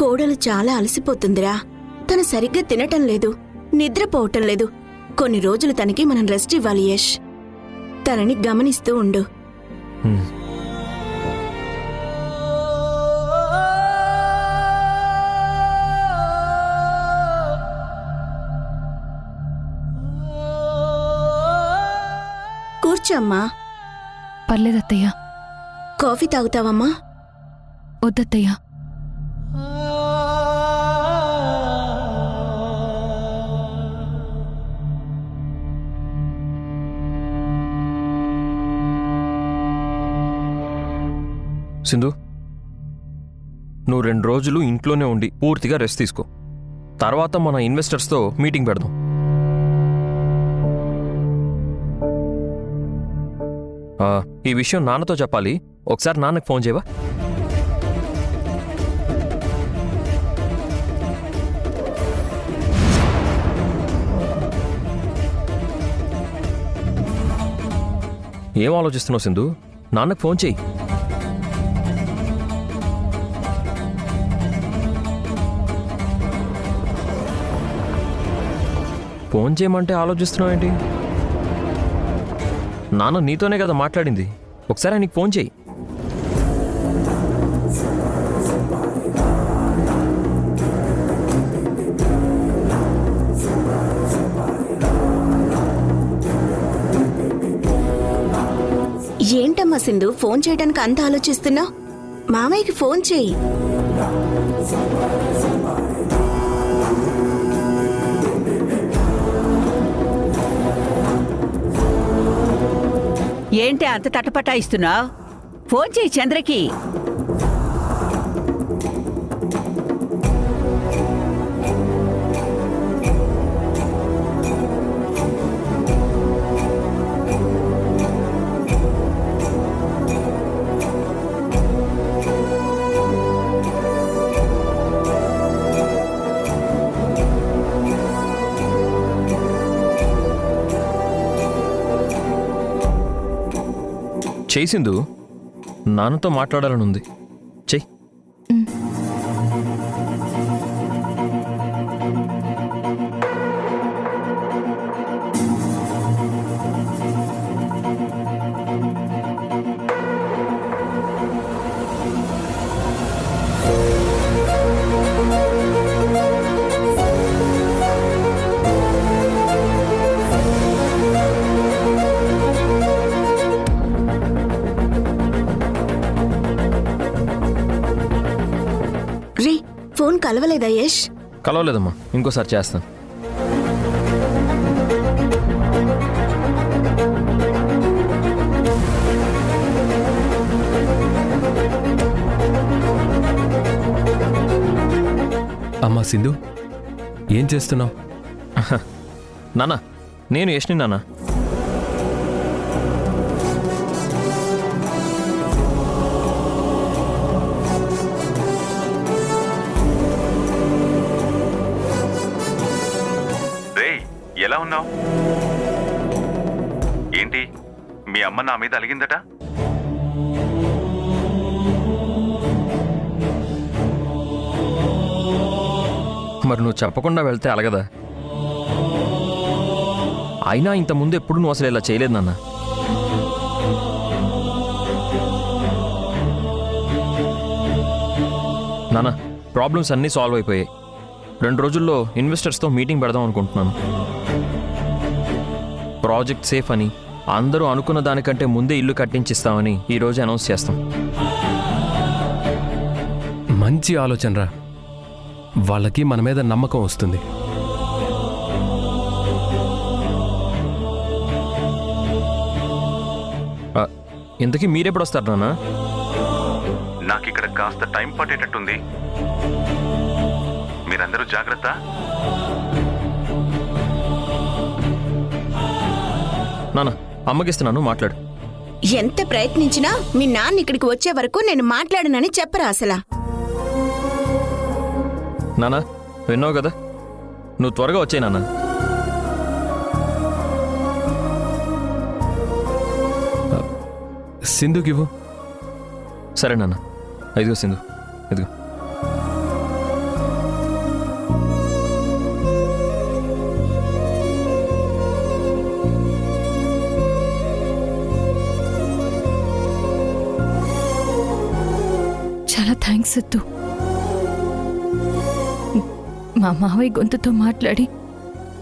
కోడలు చాలా అలసిపోతుందిరా. తను సరిగ్గా తినటం లేదు, నిద్రపోవటం లేదు. కొన్ని రోజులు తనకి మనం రెస్ట్ ఇవ్వాలి యష్. తనని గమనిస్తూ ఉండు. కూర్చోమ్మా. పర్లేదత్తయ్యా. కాఫీ తాగుతావమ్మా? వద్దత్తయ్యా. సింధు, నువ్వు 2 రోజులు ఇంట్లోనే ఉండి పూర్తిగా రెస్ట్ తీసుకో. తర్వాత మన ఇన్వెస్టర్స్తో మీటింగ్ పెడదాం. ఈ విషయం నాన్నతో చెప్పాలి. ఒకసారి నాన్నకు ఫోన్ చేయవా? ఏం ఆలోచిస్తున్నావు సింధు? నాన్నకు ఫోన్ చేయి. ఫోన్ చేయమంటే ఆలోచిస్తున్నావు ఏంటి? నాన్న నీతోనే కదా మాట్లాడింది. ఒకసారి నీకు ఫోన్ చేయి. ఏంటమ్మా సింధు, ఫోన్ చేయడానికి అంత ఆలోచిస్తున్నావు? మామయ్యకి ఫోన్ చేయి. ఏంటి అంత తటపటాయిస్తున్నావు? ఫోన్ చేయి చంద్రకి. చేసిందు, నాన్నతో మాట్లాడాలని ఉంది. చెయ్యి. ఫోన్ కలవలేదా యష్? కలవలేదమ్మా, ఇంకోసారి చేస్తాను. అమ్మా సింధు, ఏం చేస్తున్నావు? నాన్న, నేను యష్ని నాన్న. ఎలా ఉన్నావు? ఏంటి మీ అమ్మ నా మీద అలిగిందట? మరి నువ్వు చెప్పకుండా వెళ్తే అలగదా? అయినా ఇంతకుముందు ఎప్పుడు నువ్వు అసలు ఇలా చేయలేదు నాన్న. నాన్న, ప్రాబ్లమ్స్ అన్నీ సాల్వ్ అయిపోయాయి. 2 రోజుల్లో ఇన్వెస్టర్స్తో మీటింగ్ పెడదాం అనుకుంటున్నాను. ప్రాజెక్ట్ సేఫ్ అని, అందరూ అనుకున్న దానికంటే ముందే ఇల్లు కట్టించిస్తామని ఈరోజు అనౌన్స్ చేస్తాం. మంచి ఆలోచనరా. వాళ్ళకి మన మీద నమ్మకం వస్తుంది. ఇంతకీ మీరెప్పుడు వస్తారు నాన్న? నాకు ఇక్కడ కాస్త టైం పట్టేటట్టుంది. మీరందరూ జాగ్రత్త. నాన్న, అమ్మకిస్తున్నాను, మాట్లాడు. ఎంత ప్రయత్నించినా మీ నాన్న ఇక్కడికి వచ్చే వరకు నేను మాట్లాడనని చెప్పరా అసలా? నాన్న, విన్నావు కదా, నువ్వు త్వరగా వచ్చాయి నాన్న. సింధుకివ్వు. సరే నాన్న. ఇదిగో సింధు, ఇదిగో. థ్యాంక్స్ సిద్ధు. మా మావయ్య గొంతుతో మాట్లాడి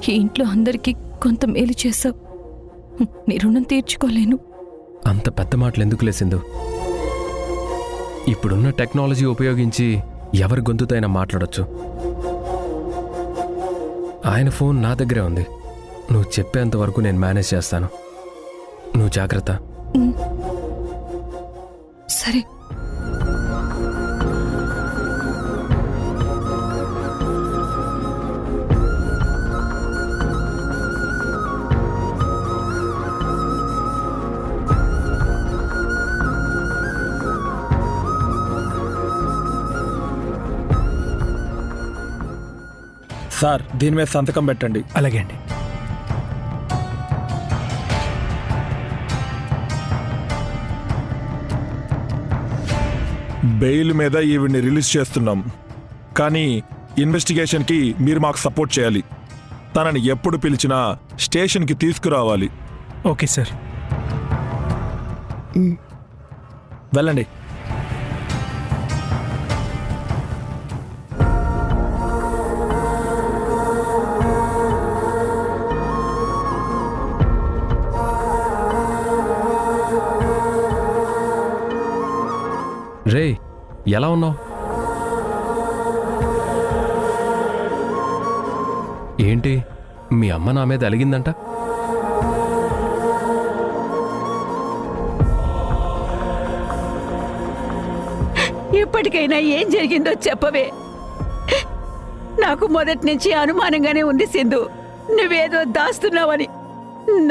ఈ ఇంట్లో అందరికీ కొంత మేలు చేశావు. నీ రుణం తీర్చుకోలేను. అంత పెద్ద మాటలు ఎందుకులే సింధు. ఇప్పుడున్న టెక్నాలజీ ఉపయోగించి ఎవరి గొంతుతో అయినా మాట్లాడొచ్చు. ఆయన ఫోన్ నా దగ్గరే ఉంది. నువ్వు చెప్పేంత వరకు నేను మేనేజ్ చేస్తాను. నువ్వు జాగ్రత్త. సరే. సార్, దీని మీద సంతకం పెట్టండి. అలాగే అండి. బెయిల్ మీద ఈవిడ్ని రిలీజ్ చేస్తున్నాం, కానీ ఇన్వెస్టిగేషన్కి మీరు మాకు సపోర్ట్ చేయాలి. తనని ఎప్పుడు పిలిచినా స్టేషన్కి తీసుకురావాలి. Okay sir. వెళ్ళండి. రే, ఎలా ఉన్నావు? ఏంటి మీ అమ్మ నా మీద అలిగిందంట? ఇప్పటికైనా ఏం జరిగిందో చెప్పవే. నాకు మొదటి నుంచి అనుమానంగానే ఉంది సింధు. నువ్వేదో దాస్తున్నావని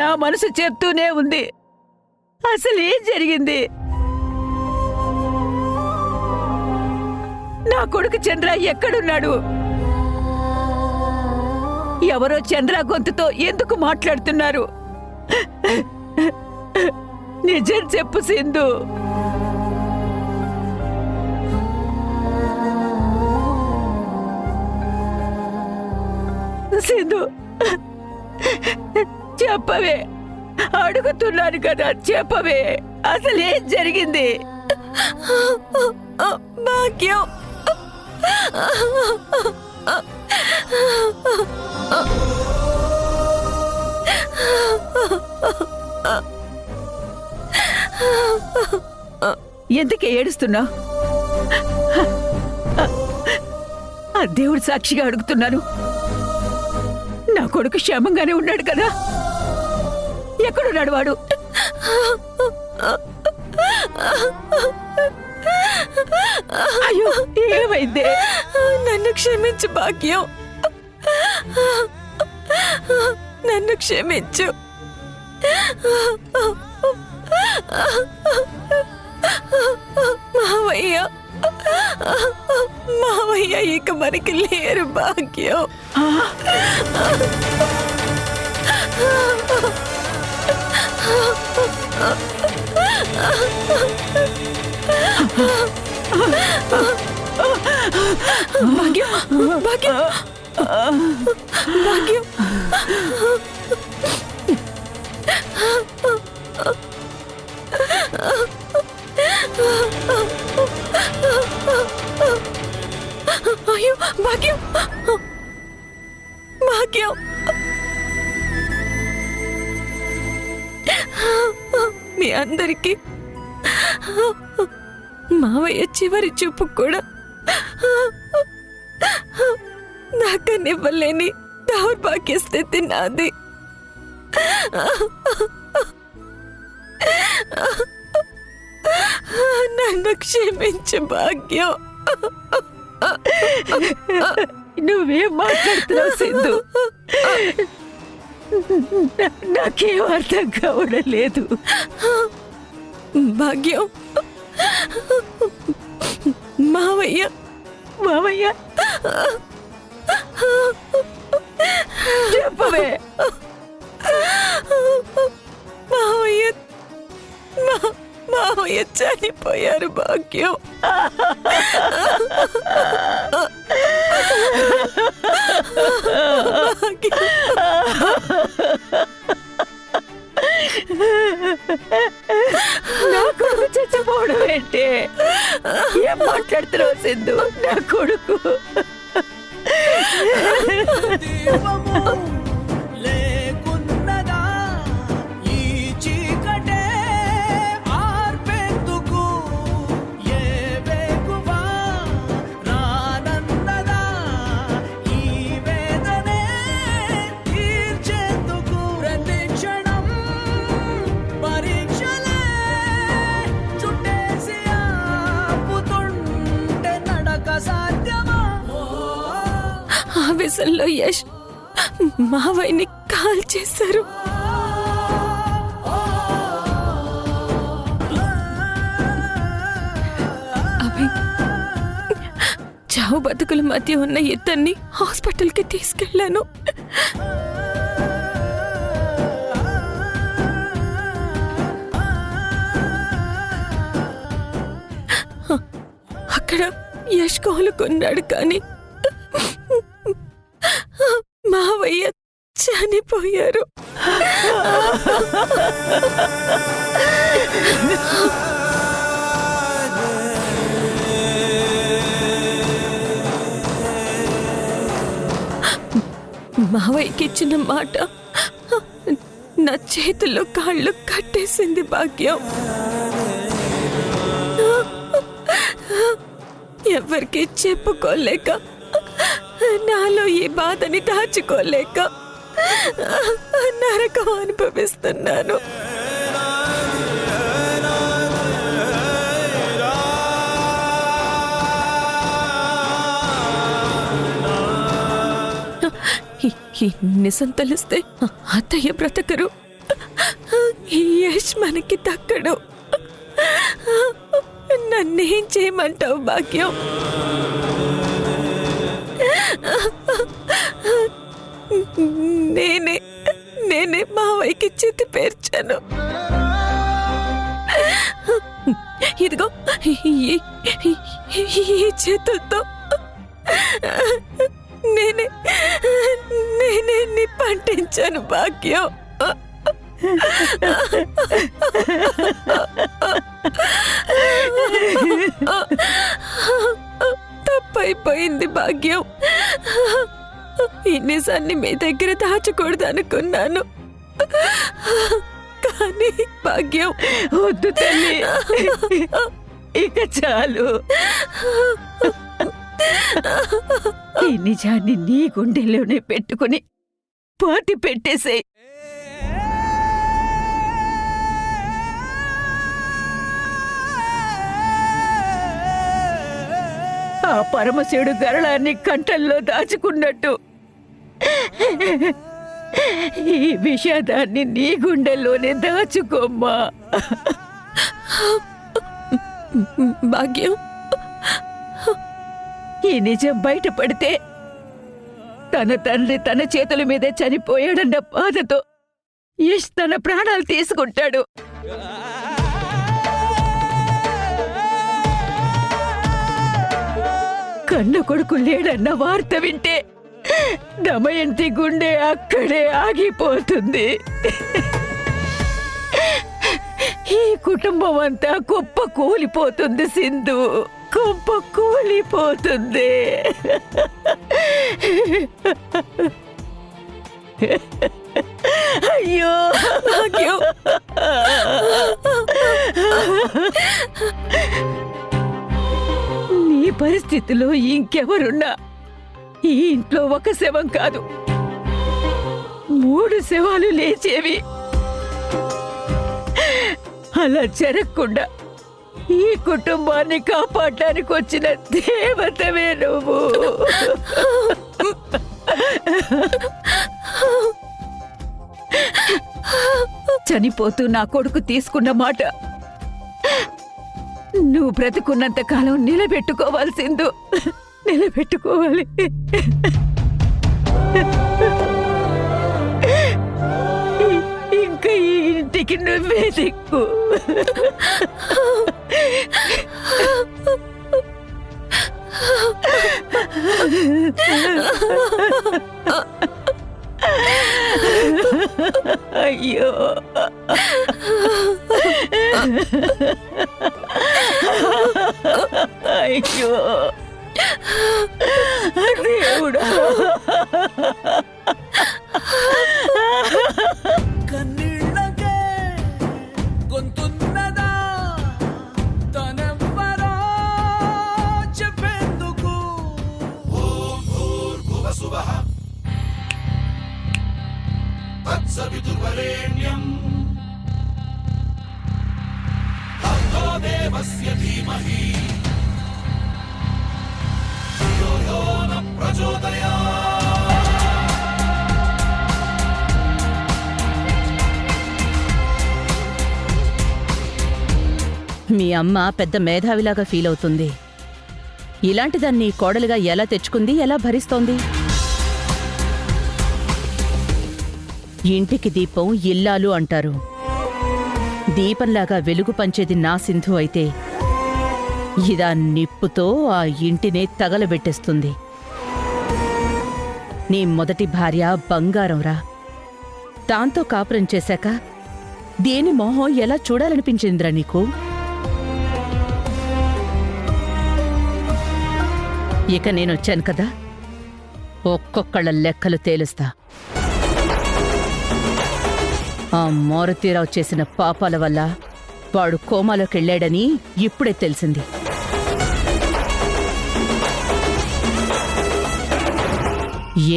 నా మనసు చెప్తూనే ఉంది. అసలు ఏం జరిగింది? నా కొడుకు చంద్ర ఎక్కడున్నాడు? ఎవరో చంద్ర గొంతుతో ఎందుకు మాట్లాడుతున్నారు? నిజం చెప్పు సింధు. సింధు, చెప్పవే. అడుగుతున్నాను కదా, చెప్పవే. అసలు ఏం జరిగింది? భాగ్యం, ఎందుకే ఏడుస్తున్నా? ఆ దేవుడి సాక్షిగా అడుగుతున్నాను. నా కొడుకు క్షేమంగానే ఉన్నాడు కదా? ఎక్కడున్నాడు వాడు? అయ్యో, ఏమైందే? నన్ను క్షమించు భాగ్యం, నన్ను క్షమించు. మావయ్య, మావయ్య ఇక మనకి లేరు భాగ్యం. భాగ్యం, భాగ్యం, భాగ్యం. అయ్యో భాగ్యం, భాగ్యం. మీ అందరికీ మావయ్య చివరి చూపు కూడా నాకనివ్వలేని దౌర్భాగ్య స్థితి నాది. నన్ను క్షమించు భాగ్యం. నువ్వేం మాట్లాడుతున్నావు సింధు? నాకేం అర్థం కావడం లేదు. భాగ్యం, మావయ్య, మావయ్య చెప్పవే. మావయ్య, మావయ్య చనిపోయారు భాగ్యం. నాకు చచ్చిపోవడం ఏంటి? ఏం మాట్లాడు మాట్లాడుతున్నావు సింధు? నా కొడుకు లేకున్నదా ఈ చీకటే ఆర్పెందుకు ఏ వేకువా రానన్నదా ఈ వేదనే తీర్చేందుకు ప్రతి క్షణం పరీక్షలే చుట్టేసి ఆపుతుంటే నడక సాధ్యమా? ఆవేశంలో యష్ మావయ్యని కాల్ చేశారు. అవి చావు బతుకుల మధ్య ఉన్న ఇద్దరిని హాస్పిటల్కి తీసుకెళ్లాను. అక్కడ యష్ కోలుకున్నాడు, కానీ మావయ్య చనిపోయారు. మావయ్యకి ఇచ్చిన మాట నా చేతుల్లో కాళ్ళు కట్టేసింది భాగ్యం. ఎవరికి చెప్పుకోలేక, నాలో ఈ బాధని దాచుకోలేక నరకం అనుభవిస్తున్నాను. ఈ నిజం తెలిస్తే అత్తయ్య బ్రతకరు, ఈ యష్ మనకి దక్కడు. నన్నేం చేయమంటావు భాగ్యం? నేనే మావయ్యకి చితి పేర్చాను. ఇదిగో ఈ చేతులతో నేనే నిప్పంటించాను భాగ్యం. తప్పైపోయింది భాగ్యం. ఈ నిజాన్ని మీ దగ్గర దాచకూడదు అనుకున్నాను, కానీ భాగ్యం వద్దు తల్లి, ఇక చాలు. ఈ నిజాన్ని నీ గుండెలోనే పెట్టుకుని పాతి పెట్టేసేయ్. ఆ పరమశివుడు గరళాన్ని కంఠంలో దాచుకున్నట్టు ఈ విషాదాన్ని నీ గుండెల్లోనే దాచుకోమ్మా. భాగ్యం, ఈ నిజం బయటపడితే తన తండ్రి తన చేతుల మీదే చనిపోయాడన్న బాధతో యష్ తన ప్రాణాలు తీసుకుంటాడు. కన్న కొడుకు లేడన్న వార్త వింటే దమయంతి గుండె అక్కడే ఆగిపోతుంది. ఈ కుటుంబం అంతా కుప్ప కూలిపోతుంది సింధు, కుప్ప కూలిపోతుంది. అయ్యో భాగ్యం, నీ పరిస్థితిలో ఇంకెవరున్నా ఈ ఇంట్లో ఒక శవం కాదు, 3 శవాలు లేచేవి. అలా జరగకుండా ఈ కుటుంబాన్ని కాపాడడానికి వచ్చిన దేవతవే నువ్వు. చనిపోతూ నా కొడుకు తీసుకున్న మాట నువ్వు బ్రతుకున్నంత కాలం నిలబెట్టుకోవాల్సిందో, నిలబెట్టుకోవాలి. ఇంకా ఈ ఇంటికి నువ్వే దిక్కు. అయ్యో అయ్యో దేవుడా కన్నీళ్ళకే గొంతున్నదా తనెవ్వరో చెప్పేందుకు మీ అమ్మ పెద్ద మేధావిలాగా ఫీల్ అవుతుంది. ఇలాంటి దాన్ని కోడలుగా ఎలా తెచ్చుకుంది, ఎలా భరిస్తోంది? ఇంటికి దీపం ఇల్లాలు అంటారు. దీపంలాగా వెలుగు పంచేది నా సింధు అయితే ఇదా నిప్పుతో ఆ ఇంటినే తగలబెట్టేస్తుంది. నీ మొదటి భార్య బంగారంరా. దాంతో కాపురం చేశాక దేని మొహం ఎలా చూడాలనిపించిందిరా నీకు? ఇక నేనొచ్చాను కదా, ఒక్కొక్కళ్ళ లెక్కలు తేలుస్తా. ఆ మారుతీరావు చేసిన పాపాల వల్ల వాడు కోమాలోకెళ్ళాడని ఇప్పుడే తెలిసింది.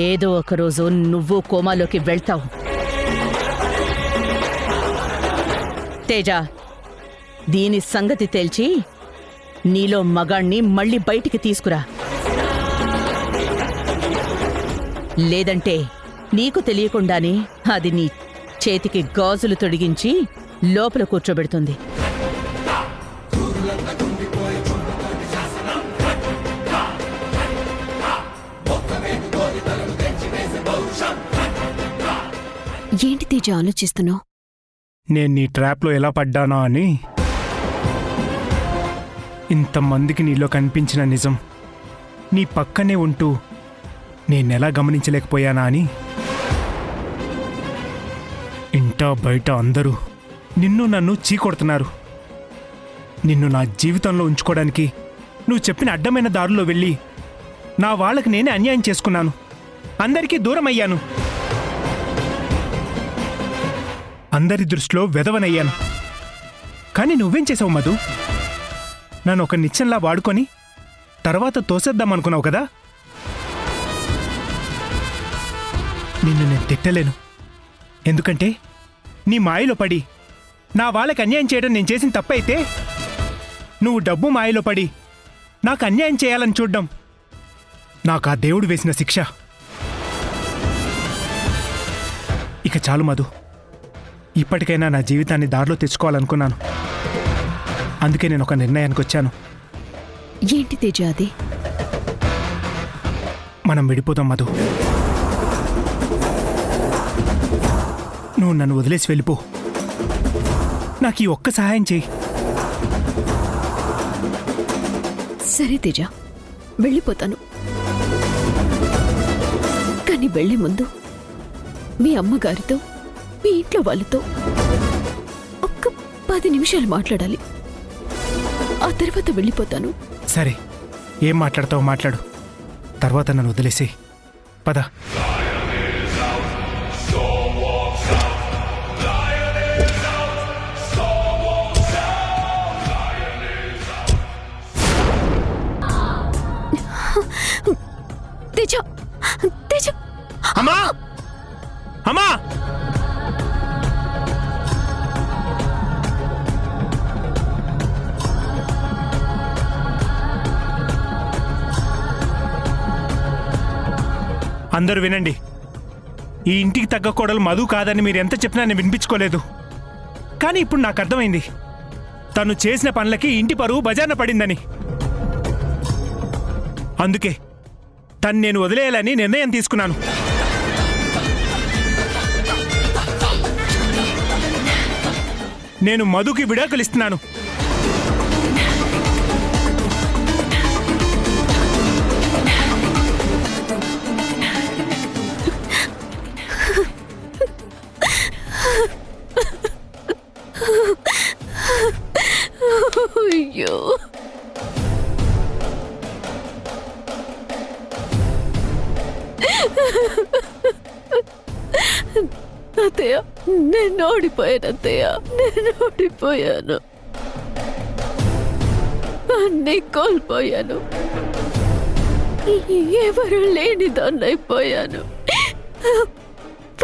ఏదో ఒకరోజు నువ్వు కోమాలోకి వెళ్తావు. తేజ, దీని సంగతి తేల్చి నీలో మగాణ్ణి మళ్ళీ బయటికి తీసుకురా. లేదంటే నీకు తెలియకుండానే అది నీ చేతికి గాజులు తొడిగించి లోపల కూర్చోబెడుతుంది. ఏంటి తేజ ఆలోచిస్తున్నావు? నేను నీ ట్రాప్లో ఎలా పడ్డానా అని. ఇంతమందికి నీలో కనిపించిన నిజం నీ పక్కనే ఉంటూ నేనెలా గమనించలేకపోయానా అని. ఇంటా బయట అందరూ నిన్ను నన్ను చీకొడుతున్నారు. నిన్ను నా జీవితంలో ఉంచుకోవడానికి నువ్వు చెప్పిన అడ్డమైన దారుల్లో వెళ్ళి నా వాళ్ళకి నేనే అన్యాయం చేసుకున్నాను. అందరికీ దూరం అయ్యాను. అందరి దృష్టిలో వెధవనయ్యాను. కానీ నువ్వేం చేసావు మధు? నన్ను ఒక నిత్యంలా వాడుకొని తర్వాత తోసేద్దామనుకున్నావు కదా. నిన్ను నేను తిట్టలేను. ఎందుకంటే నీ మాయలో పడి నా వాళ్ళకి అన్యాయం చేయడం నేను చేసిన తప్పైతే, నువ్వు డబ్బు మాయలో పడి నాకు అన్యాయం చేయాలని చూడ్డం నాకు ఆ దేవుడు వేసిన శిక్ష. ఇక చాలు మధు. ఇప్పటికైనా నా జీవితాన్ని దారిలో తెచ్చుకోవాలనుకున్నాను. అందుకే నేను ఒక నిర్ణయానికి వచ్చాను. ఏంటి తేజ అది? మనం విడిపోదాం మధు. నువ్వు నన్ను వదిలేసి వెళ్ళిపో. నాకు ఈ ఒక్క సహాయం చేయి. సరే తేజ, వెళ్ళిపోతాను. కానీ వెళ్లే ముందు మీ అమ్మగారితో, మీ ఇంట్లో వాళ్ళతో ఒక్క 10 నిమిషాలు మాట్లాడాలి. ఆ తర్వాత వెళ్ళిపోతాను. సరే, ఏం మాట్లాడతావో మాట్లాడు. తర్వాత నన్ను వదిలేసి పద. తేజ, తేజ, అమ్మా! అమ్మా! అందరూ వినండి. ఈ ఇంటికి తగ్గ కోడలు మధు కాదని మీరు ఎంత చెప్పినా నేను వినిపించుకోలేదు. కానీ ఇప్పుడు నాకు అర్థమైంది, తను చేసిన పనులకి ఇంటి పరువు బజార్న పడిందని. అందుకే తను నేను వదిలేయాలని నిర్ణయం తీసుకున్నాను. నేను మధుకి విడాకులు ఇస్తున్నాను. అయ్యో, నేను ఓడిపోయాను అత్తయ్య, నేను ఓడిపోయాను, అన్నీ కోల్పోయాను, ఎవరు లేని దాన్నైపోయాను,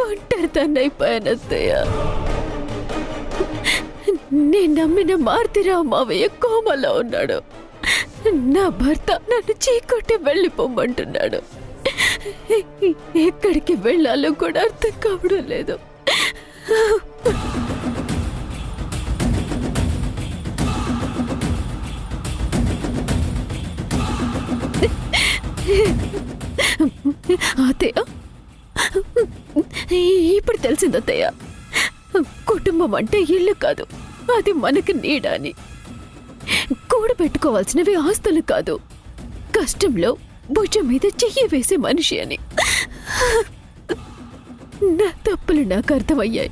ఒంటరి దాన్నైపోయాను అత్తయ్య. నేను నమ్మిన మారుతిరావు మావయ్య కోమలో ఉన్నాడు. నా భర్త నన్ను చీకొట్టి వెళ్ళిపోమంటున్నాడు. ఎక్కడికి వెళ్ళాలో కూడా అర్థం కావడం లేదు. అత్తయ్య, ఇప్పుడు తెలిసింది అత్తయ్య, కుటుంబం అంటే ఇల్లు కాదు, అది మనకి నీడ అని. కూడబెట్టుకోవాల్సినవి ఆస్తులు కాదు, కష్టంలో భుజం మీద చెయ్యి వేసే మనిషి అని. నా తప్పులు నాకు అర్థమయ్యాయి.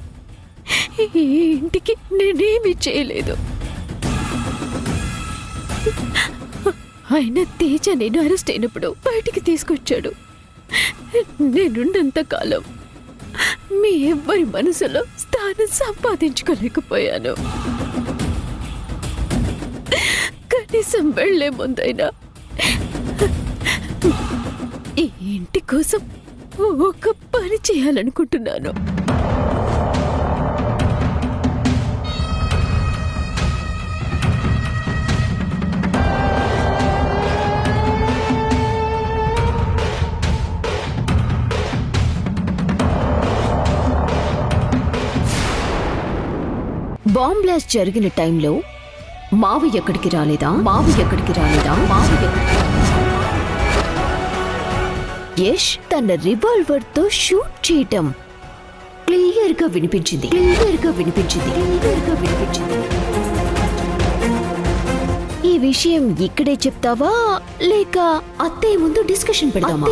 ఈ ఇంటికి నేనేమీ చేయలేదు. ఆయన తేజ నేను అరెస్ట్ అయినప్పుడు బయటికి తీసుకొచ్చాడు. నేనున్నంత కాలం మీ ఎవ్వరి మనసులో స్థానం సంపాదించుకోలేకపోయాను. కనీసం వెళ్లే ముందైనా ఈ ఇంటి కోసం ఒక పని చేయాలనుకుంటున్నాను. బాంబ్ బ్లాస్ట్ జరిగిన టైంలో మావి ఎక్కడికి రాలేదా? యష్ తన రివాల్వర్ తో షూట్ చేయటం క్లియర్ గా వినిపించింది. ఈ విషయం ఇక్కడే చెప్తావా లేక అత్తయ్య ముందు డిస్కషన్ పెడదామా?